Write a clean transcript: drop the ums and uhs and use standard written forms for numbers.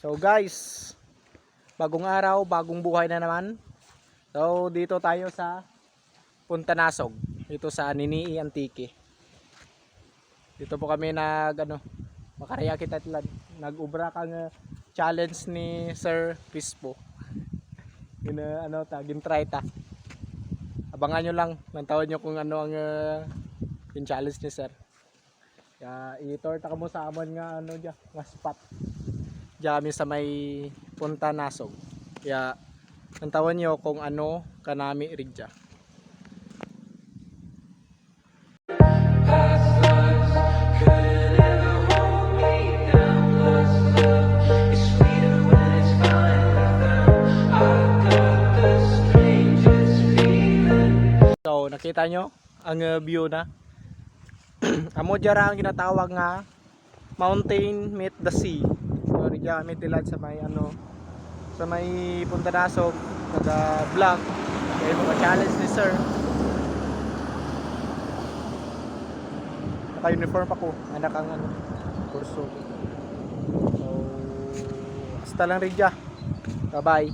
So guys, bagong araw, bagong buhay na naman. So dito tayo sa Punta Nasog, dito sa Ninii Antique. Dito po kami makaraya kita nag-ubra kang challenge ni Sir Pispo. Gin-try ta. Abangan nyo lang, nantawan nyo kung ano ang challenge ni Sir. Kaya itorta ka mo sa amon nga nga spot. Diyan sa may Punta Nasog. Kaya nantawan nyo kung ano kanami rigya. So nakita nyo ang view na. Amo dyan ang ginatawag nga mountain meet the sea. So diyan may tilad sa may sa may Punta Nasog, nag-vlog kaya mga challenge ni Sir. Naka-uniform ako, anak ang kurso. So hasta lang rin dyan. Bye bye.